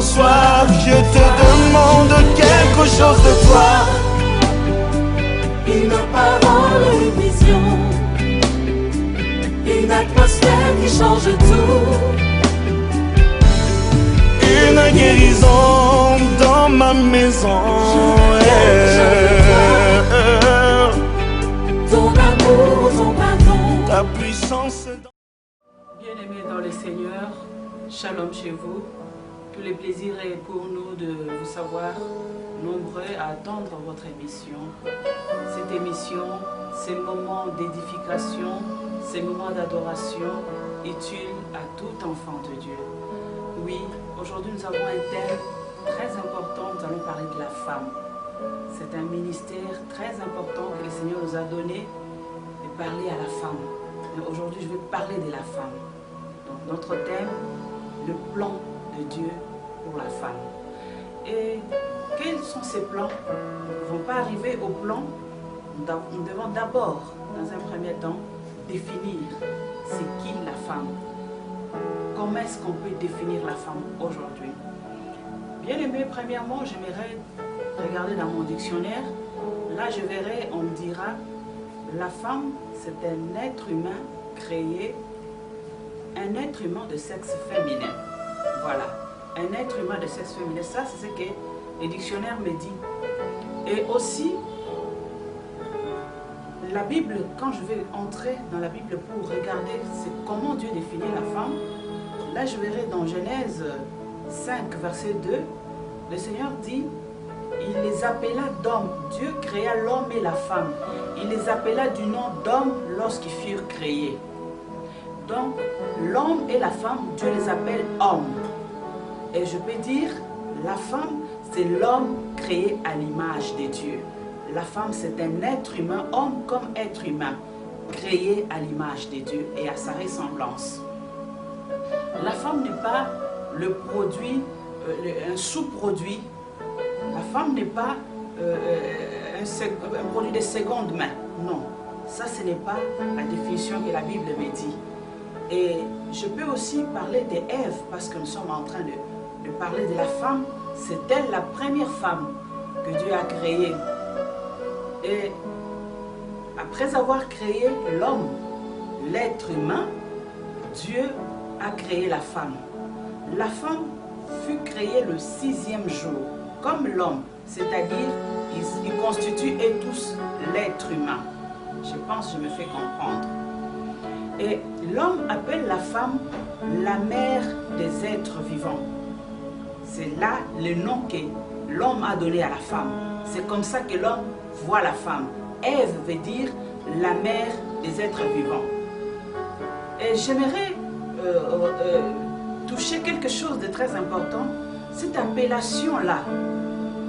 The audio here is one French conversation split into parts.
ce soir, je te demande quelque chose de toi. Une parole, une vision, une atmosphère qui change tout. Une guérison dans ma maison. Ton amour, ton pardon, Ta puissance. Bien-aimés dans le Seigneur, shalom chez vous. Tous les plaisirs est pour nous de vous savoir nombreux à attendre votre émission. Cette émission, ces moments d'édification, ces moments d'adoration utiles à tout enfant de Dieu. Oui, aujourd'hui nous avons un thème très important, nous allons parler de la femme. C'est un ministère très important que le Seigneur nous a donné de parler à la femme. Mais aujourd'hui je vais parler de la femme. Donc notre thème, le plan de Dieu pour la femme. Et quels sont ces plans? Nous ne pouvons pas arriver au plan. Nous devons d'abord, dans un premier temps, définir c'est qui la femme. Comment est-ce qu'on peut définir la femme aujourd'hui? Bien aimé, premièrement, j'aimerais regarder dans mon dictionnaire. Là, je verrai, on me dira, la femme, c'est un être humain créé, un être humain de sexe féminin. Voilà, un être humain de sexe féminin. Ça, c'est ce que le dictionnaire me dit. Et aussi, la Bible, quand je vais entrer dans la Bible pour regarder comment Dieu définit la femme, là je verrai dans Genèse 5, verset 2, le Seigneur dit, il les appela d'hommes. Dieu créa l'homme et la femme. Il les appela du nom d'hommes lorsqu'ils furent créés. Donc, l'homme et la femme, Dieu les appelle hommes. Et je peux dire, la femme, c'est l'homme créé à l'image de Dieu. La femme, c'est un être humain, homme comme être humain, créé à l'image de Dieu et à sa ressemblance. La femme n'est pas le produit, un sous-produit. La femme n'est pas un produit de seconde main. Non, ça ce n'est pas la définition que la Bible me dit. Et je peux aussi parler d'Ève parce que nous sommes en train de parler de la femme. C'est elle la première femme que Dieu a créée. Et après avoir créé l'homme, l'être humain, Dieu a créé la femme. La femme fut créée le 6e jour, comme l'homme, c'est-à-dire ils constituent tous l'être humain. Je pense que je me fais comprendre. Et l'homme appelle la femme la mère des êtres vivants. C'est là le nom que l'homme a donné à la femme. C'est comme ça que l'homme voit la femme. Ève veut dire la mère des êtres vivants. Et j'aimerais toucher quelque chose de très important. Cette appellation-là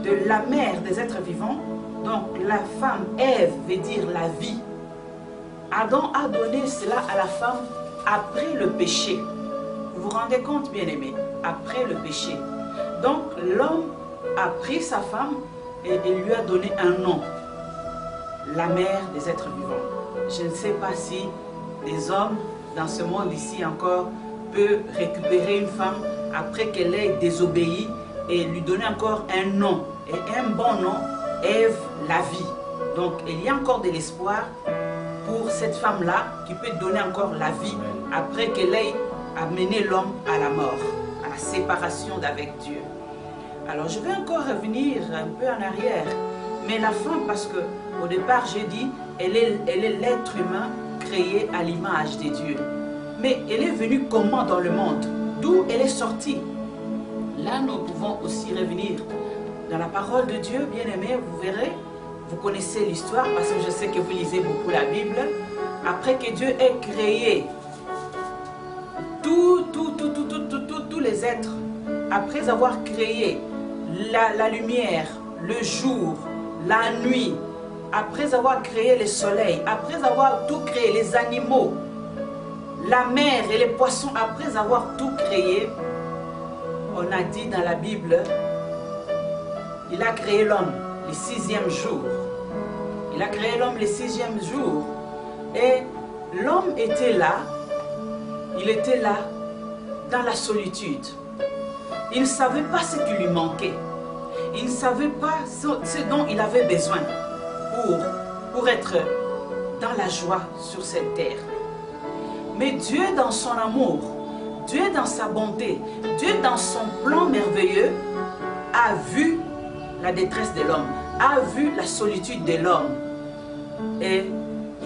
de la mère des êtres vivants, donc la femme, Ève veut dire la vie. Adam a donné cela à la femme après le péché. Vous vous rendez compte, bien-aimés? Après le péché. Donc l'homme a pris sa femme et il lui a donné un nom. La mère des êtres vivants. Je ne sais pas si des hommes dans ce monde ici encore peuvent récupérer une femme après qu'elle ait désobéi et lui donner encore un nom. Et un bon nom, Ève, la vie. Donc il y a encore de l'espoir pour cette femme-là qui peut donner encore la vie après qu'elle ait amené l'homme à la mort, à la séparation d'avec Dieu. Alors je vais encore revenir un peu en arrière. Mais la femme, parce que au départ j'ai dit, elle est l'être humain créé à l'image de Dieu. Mais elle est venue comment dans le monde? D'où elle est sortie? Là nous pouvons aussi revenir dans la parole de Dieu, bien aimé, vous verrez, vous connaissez l'histoire parce que je sais que vous lisez beaucoup la Bible. Après que Dieu ait créé tous les êtres, après avoir créé la lumière, le jour, la nuit, après avoir créé le soleil, après avoir tout créé, les animaux, la mer et les poissons, après avoir tout créé, on a dit dans la Bible, il a créé l'homme le 6e jour. Il a créé l'homme le 6e jour. Et l'homme était là, il était là dans la solitude. Il ne savait pas ce qui lui manquait. Il ne savait pas ce dont il avait besoin pour être dans la joie sur cette terre. Mais Dieu dans son amour, Dieu dans sa bonté, Dieu dans son plan merveilleux a vu la détresse de l'homme, a vu la solitude de l'homme. Et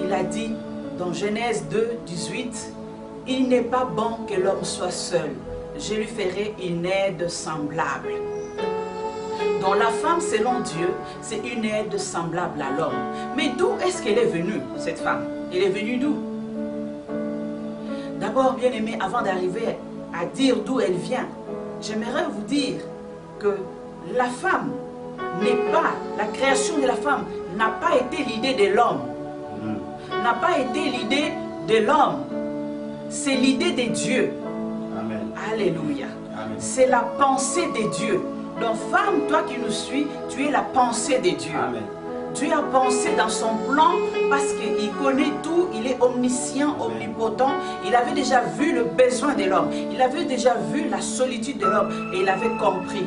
il a dit dans Genèse 2, 18, « Il n'est pas bon que l'homme soit seul. Je lui ferai une aide semblable. » Donc la femme, selon Dieu, c'est une aide semblable à l'homme. Mais d'où est-ce qu'elle est venue, cette femme? Elle est venue d'où? D'abord, bien aimé, avant d'arriver à dire d'où elle vient, j'aimerais vous dire que la femme n'est pas, la création de la femme n'a pas été l'idée de l'homme. N'a pas été l'idée de l'homme. C'est l'idée de Dieu. Amen. Alléluia. Amen. C'est la pensée de Dieu. Donc femme, toi qui nous suis, tu es la pensée de Dieu. Amen. Dieu a pensé dans son plan parce qu'il connaît tout, il est omniscient, omnipotent. Il avait déjà vu le besoin de l'homme. Il avait déjà vu la solitude de l'homme et il avait compris.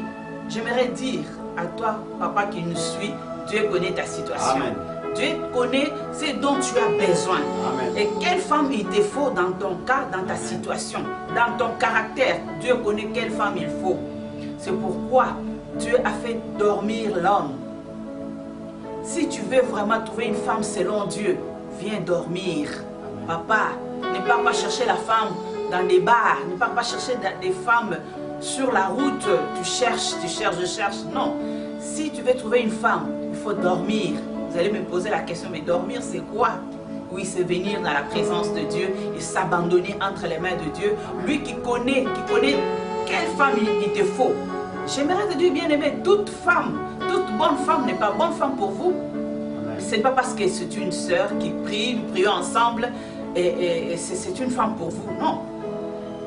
J'aimerais dire à toi, papa qui nous suit, Dieu connaît ta situation. Amen. Dieu connaît ce dont tu as besoin. Amen. Et quelle femme il te faut dans ton cas, dans ta situation, dans ton caractère. Dieu connaît quelle femme il faut. C'est pourquoi Dieu a fait dormir l'homme. Si tu veux vraiment trouver une femme selon Dieu, viens dormir. Papa, ne pars pas chercher la femme dans des bars, ne pars pas chercher des femmes sur la route. Tu cherches, je cherche. Non. Si tu veux trouver une femme, il faut dormir. Vous allez me poser la question, mais dormir c'est quoi? Oui, c'est venir dans la présence de Dieu et s'abandonner entre les mains de Dieu. Lui qui connaît quelle femme il te faut. J'aimerais te dire, bien aimé, toute femme, toute bonne femme n'est pas bonne femme pour vous. Ce n'est pas parce que c'est une sœur qui prie, nous prions ensemble et c'est une femme pour vous. Non.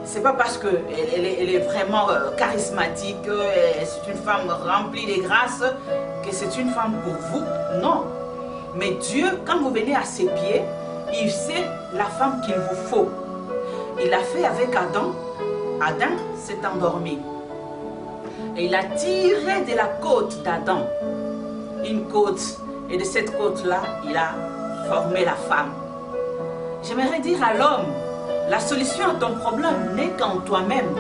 C'est pas parce qu'elle est vraiment charismatique, c'est une femme remplie de grâce que c'est une femme pour vous. Non. Mais Dieu, quand vous venez à ses pieds, il sait la femme qu'il vous faut. Il l'a fait avec Adam. Adam s'est endormi. Et il a tiré de la côte d'Adam une côte. Et de cette côte-là, il a formé la femme. J'aimerais dire à l'homme, la solution à ton problème n'est qu'en toi-même.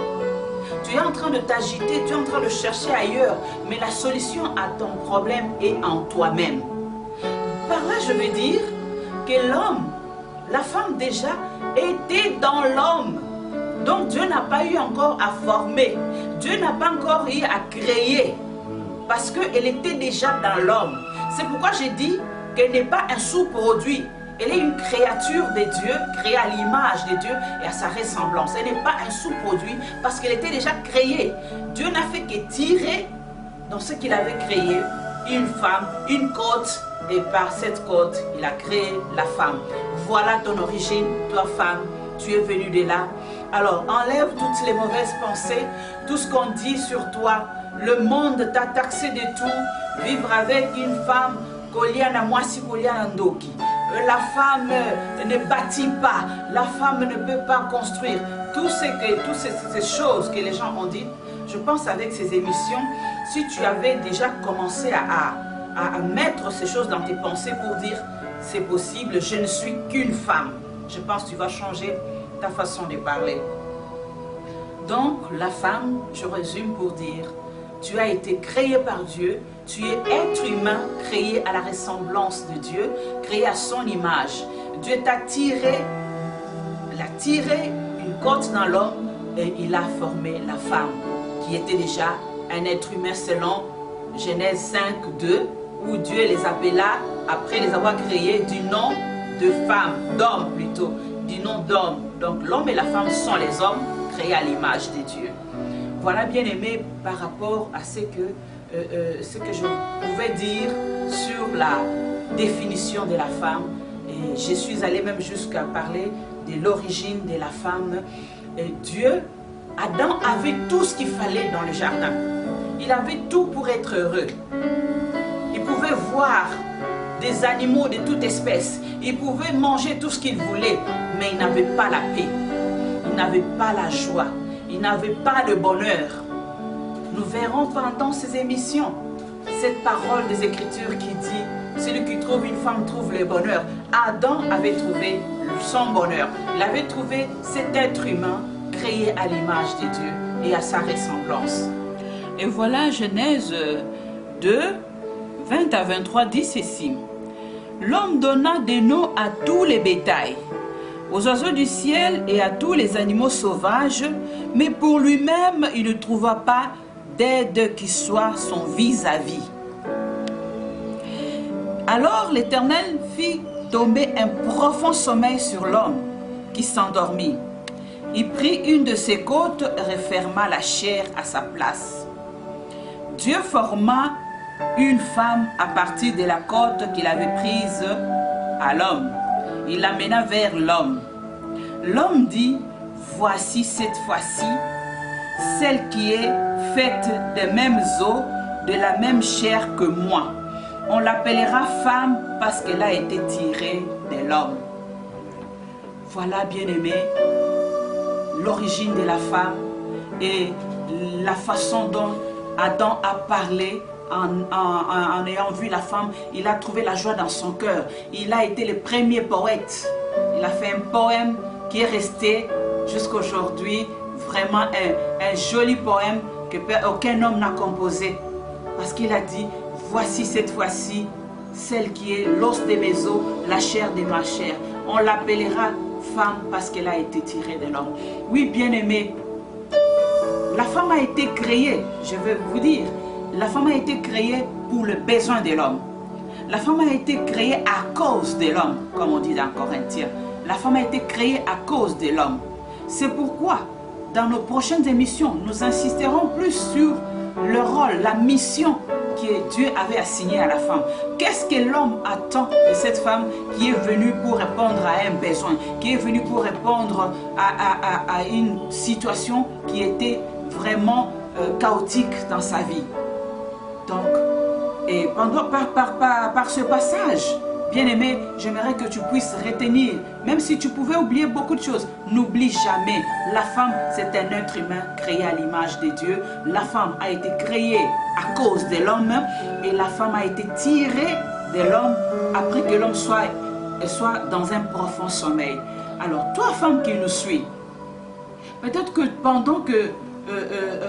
Tu es en train de t'agiter, tu es en train de chercher ailleurs, mais la solution à ton problème est en toi-même. Par là, je veux dire que l'homme, la femme déjà, était dans l'homme. Donc Dieu n'a pas eu encore à former. Dieu n'a pas encore eu à créer. Parce qu'elle était déjà dans l'homme. C'est pourquoi j'ai dit qu'elle n'est pas un sous-produit. Elle est une créature de Dieu, créée à l'image de Dieu et à sa ressemblance. Elle n'est pas un sous-produit parce qu'elle était déjà créée. Dieu n'a fait que tirer dans ce qu'il avait créé une femme, une côte. Et par cette côte, il a créé la femme. Voilà ton origine, toi femme. Tu es venue de là. Alors enlève toutes les mauvaises pensées, tout ce qu'on dit sur toi. Le monde t'a taxé de tout. Vivre avec une femme, Koliana Mwasi Koliana Ndoki. La femme ne bâtit pas, la femme ne peut pas construire. Toutes ces choses que les gens ont dites, je pense avec ces émissions, si tu avais déjà commencé à mettre ces choses dans tes pensées pour dire c'est possible, je ne suis qu'une femme, je pense que tu vas changer ta façon de parler. Donc la femme, je résume pour dire, tu as été créé par Dieu, tu es être humain créé à la ressemblance de Dieu, créé à son image. Dieu t'a tiré, il a tiré une côte dans l'homme et il a formé la femme, qui était déjà un être humain selon Genèse 5, 2, où Dieu les appela, après les avoir créés, du nom de femme, d'homme plutôt, du nom d'homme. Donc l'homme et la femme sont les hommes créés à l'image de Dieu. Voilà, bien aimé, par rapport à ce que je pouvais dire sur la définition de la femme. Et je suis allée même jusqu'à parler de l'origine de la femme. Et Dieu, Adam avait tout ce qu'il fallait dans le jardin. Il avait tout pour être heureux. Il pouvait voir des animaux de toute espèce. Il pouvait manger tout ce qu'il voulait, mais il n'avait pas la paix. Il n'avait pas la joie. Il n'avait pas de bonheur. Nous verrons pendant ces émissions cette parole des Écritures qui dit « Celui qui trouve une femme trouve le bonheur ». Adam avait trouvé son bonheur. Il avait trouvé cet être humain créé à l'image de Dieu et à sa ressemblance. Et voilà Genèse 2, 20 à 23 dit ceci. L'homme donna des noms à tous les bétails, aux oiseaux du ciel et à tous les animaux sauvages, mais pour lui-même, il ne trouva pas d'aide qui soit son vis-à-vis. Alors l'Éternel fit tomber un profond sommeil sur l'homme qui s'endormit. Il prit une de ses côtes et referma la chair à sa place. Dieu forma une femme à partir de la côte qu'il avait prise à l'homme. Il l'amena vers l'homme. L'homme dit, voici cette fois-ci, celle qui est faite des mêmes os, de la même chair que moi. On l'appellera femme parce qu'elle a été tirée de l'homme. Voilà, bien-aimé, l'origine de la femme et la façon dont Adam a parlé. En ayant vu la femme, il a trouvé la joie dans son cœur. Il a été le premier poète. Il a fait un poème qui est resté jusqu'à aujourd'hui, vraiment un joli poème que aucun homme n'a composé. Parce qu'il a dit, voici cette fois-ci, celle qui est l'os de mes os, la chair de ma chair. On l'appellera femme parce qu'elle a été tirée de l'homme. Oui, bien-aimé, la femme a été créée, je veux vous dire, la femme a été créée pour le besoin de l'homme. La femme a été créée à cause de l'homme, comme on dit dans Corinthiens. La femme a été créée à cause de l'homme. C'est pourquoi, dans nos prochaines émissions, nous insisterons plus sur le rôle, la mission que Dieu avait assignée à la femme. Qu'est-ce que l'homme attend de cette femme qui est venue pour répondre à un besoin, qui est venue pour répondre à une situation qui était vraiment chaotique dans sa vie. Donc, et par ce passage, bien-aimé, j'aimerais que tu puisses retenir, même si tu pouvais oublier beaucoup de choses, n'oublie jamais, la femme, c'est un être humain créé à l'image de Dieu. La femme a été créée à cause de l'homme et la femme a été tirée de l'homme après que l'homme soit dans un profond sommeil. Alors, toi, femme qui nous suis, peut-être que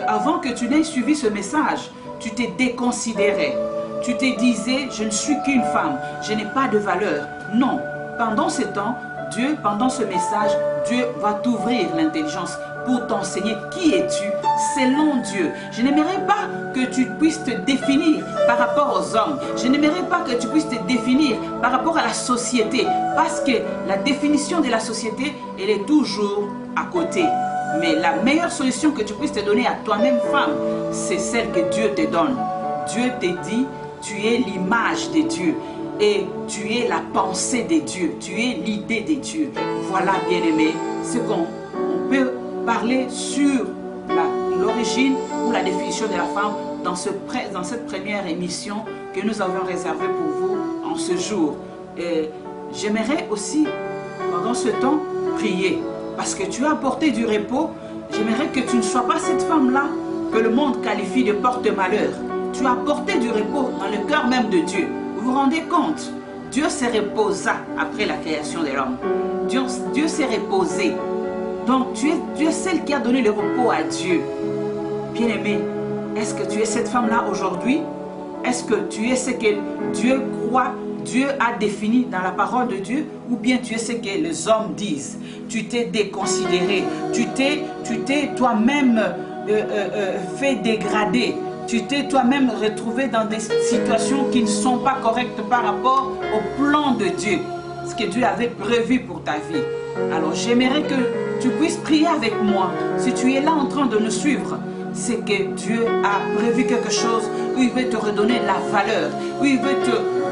avant que tu n'aies suivi ce message, tu t'es déconsidéré. Tu te disais, je ne suis qu'une femme, je n'ai pas de valeur. Non, pendant ce temps, Dieu, pendant ce message, Dieu va t'ouvrir l'intelligence pour t'enseigner qui es-tu selon Dieu. Je n'aimerais pas que tu puisses te définir par rapport aux hommes. Je n'aimerais pas que tu puisses te définir par rapport à la société. Parce que la définition de la société, elle est toujours à côté. Mais la meilleure solution que tu puisses te donner à toi-même, femme, c'est celle que Dieu te donne. Dieu te dit, tu es l'image de Dieu et tu es la pensée de Dieu, tu es l'idée de Dieu. Voilà, bien-aimé, ce qu'on peut parler sur l'origine ou la définition de la femme dans cette première émission que nous avons réservée pour vous en ce jour. J'aimerais aussi, pendant ce temps, prier. Parce que tu as apporté du repos, j'aimerais que tu ne sois pas cette femme-là que le monde qualifie de porte-malheur. Tu as apporté du repos dans le cœur même de Dieu. Vous vous rendez compte? Dieu s'est reposa après la création de l'homme. Dieu s'est reposé. Donc tu es celle qui a donné le repos à Dieu. Bien-aimé, est-ce que tu es cette femme-là aujourd'hui? Est-ce que tu es ce que Dieu croit, Dieu a défini dans la parole de Dieu? Ou bien tu es ce que les hommes disent? Tu t'es déconsidéré, tu t'es toi-même fait dégrader, tu t'es toi-même retrouvé dans des situations qui ne sont pas correctes par rapport au plan de Dieu, ce que Dieu avait prévu pour ta vie. Alors j'aimerais que tu puisses prier avec moi. Si tu es là en train de nous suivre, c'est que Dieu a prévu quelque chose où il veut te redonner la valeur, où il veut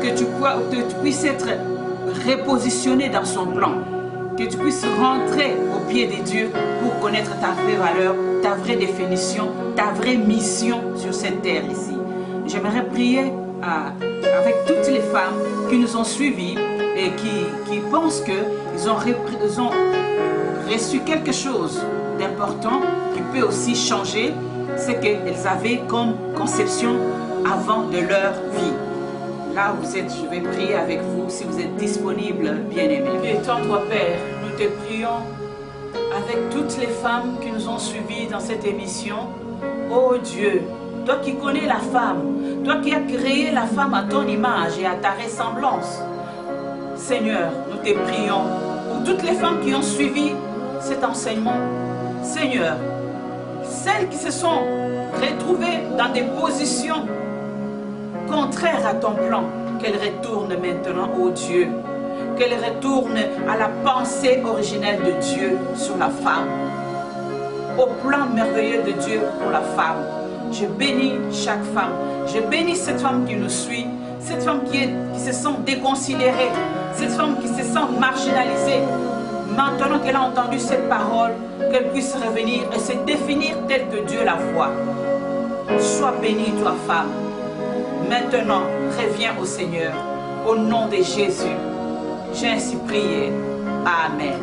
que tu puisses être repositionné dans son plan, que tu puisses rentrer au pied de Dieu pour connaître ta vraie valeur, ta vraie définition, ta vraie mission sur cette terre ici. J'aimerais prier avec toutes les femmes qui nous ont suivis et qui pensent qu'ils ont reçu quelque chose d'important qui peut aussi changer ce qu'elles avaient comme conception avant de leur vie. Là où vous êtes, je vais prier avec vous si vous êtes disponible, bien-aimés. Et tendre Père, nous te prions avec toutes les femmes qui nous ont suivis dans cette émission. Oh Dieu, toi qui connais la femme, toi qui as créé la femme à ton image et à ta ressemblance, Seigneur, nous te prions pour toutes les femmes qui ont suivi cet enseignement. Seigneur, celles qui se sont retrouvées dans des positions contraires à ton plan, qu'elles retournent maintenant, ô Dieu, qu'elles retournent à la pensée originelle de Dieu sur la femme, au plan merveilleux de Dieu pour la femme. Je bénis chaque femme, je bénis cette femme qui nous suit, cette femme qui se sent déconsidérée, cette femme qui se sent marginalisée. Maintenant qu'elle a entendu cette parole, qu'elle puisse revenir et se définir telle que Dieu la voit. Sois bénie, toi femme. Maintenant, reviens au Seigneur. Au nom de Jésus, j'ai ainsi prié. Amen.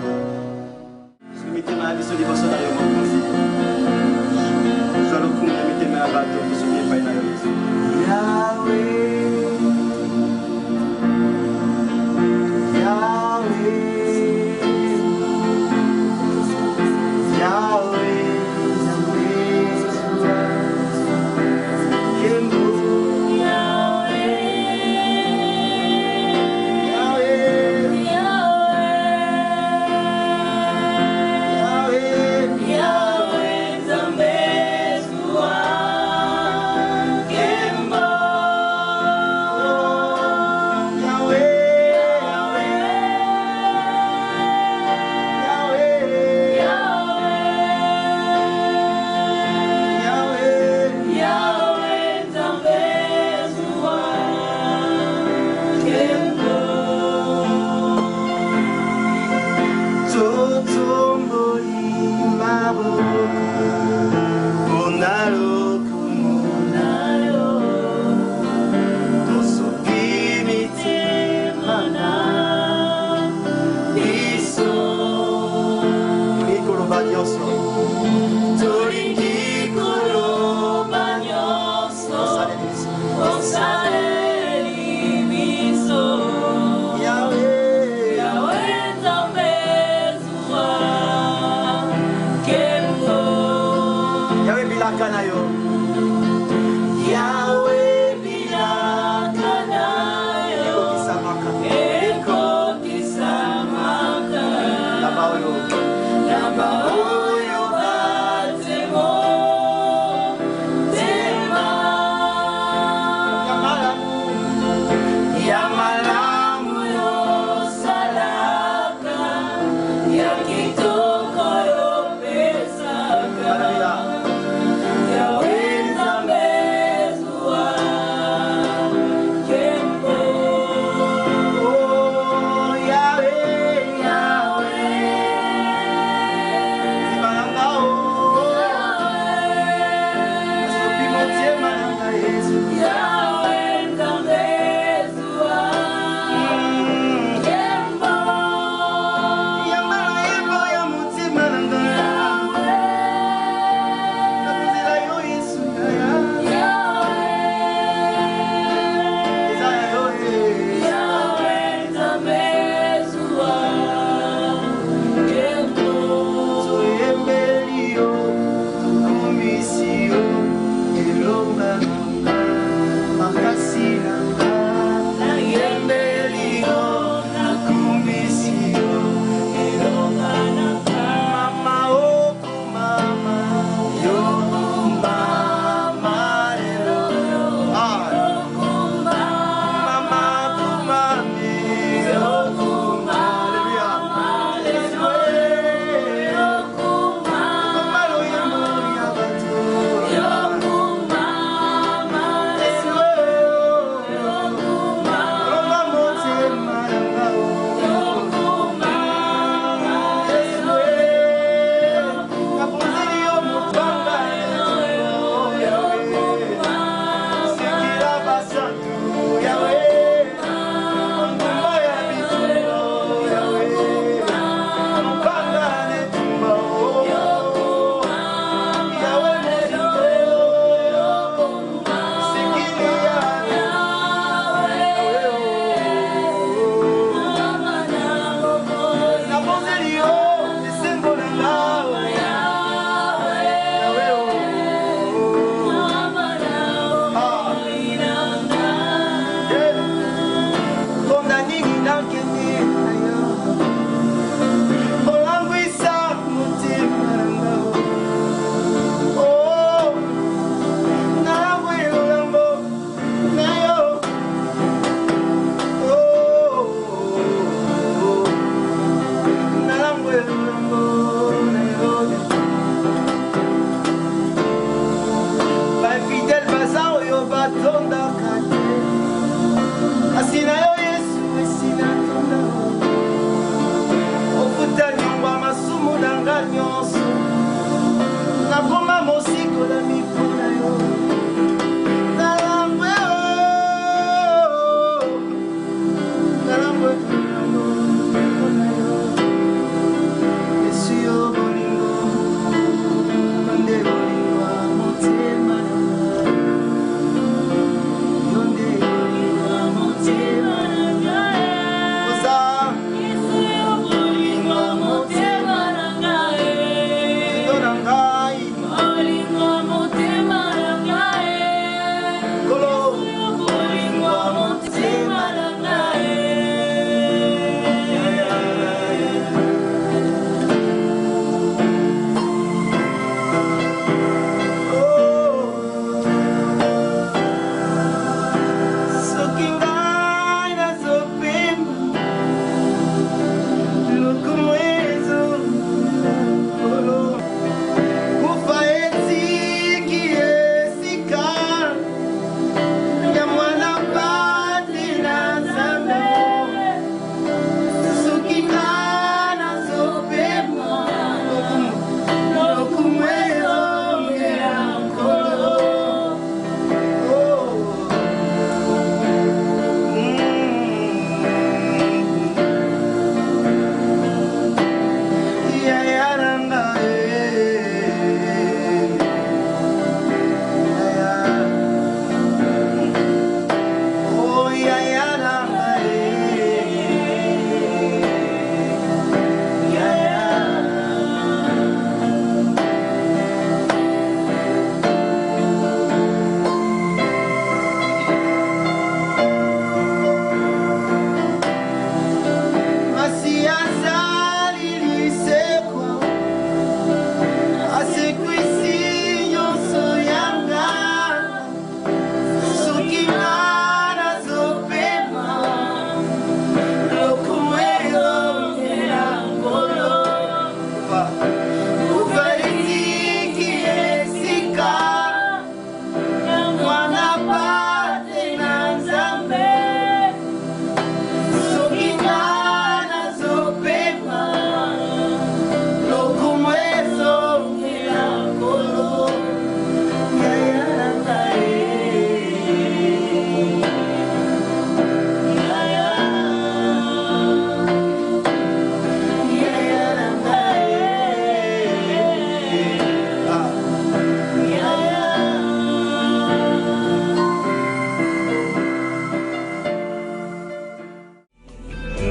tondaka te kasi na yo Yesu esi natonda ofuta nyongwa masumu na nga nyonso nakoma mosikola mipona yo nalangwe nalangwe mpona yo Yesu yo bolingo nde bolingo ya motema yo nde bolingo ya motema koza Yesu yo bolingo ya motema na ngai ndo na ngai bolingo ya motema na ngai kolo yo bolingo ya motema na ngai soki ngai nazopema lokumu ezokolo kufa etiki esika ya mwana pati na Nzambe soki ngai nazopema lokumu ezongela nkolo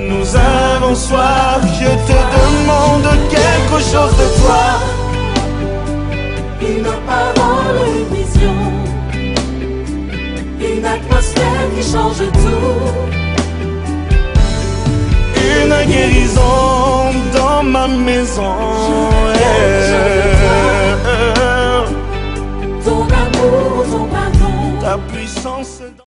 Nous avons soif, je te demande quelque chose de toi. Une parole, une vision, une atmosphère qui change tout. Une guérison dans ma maison. Ton amour, ton pardon. Ta puissance.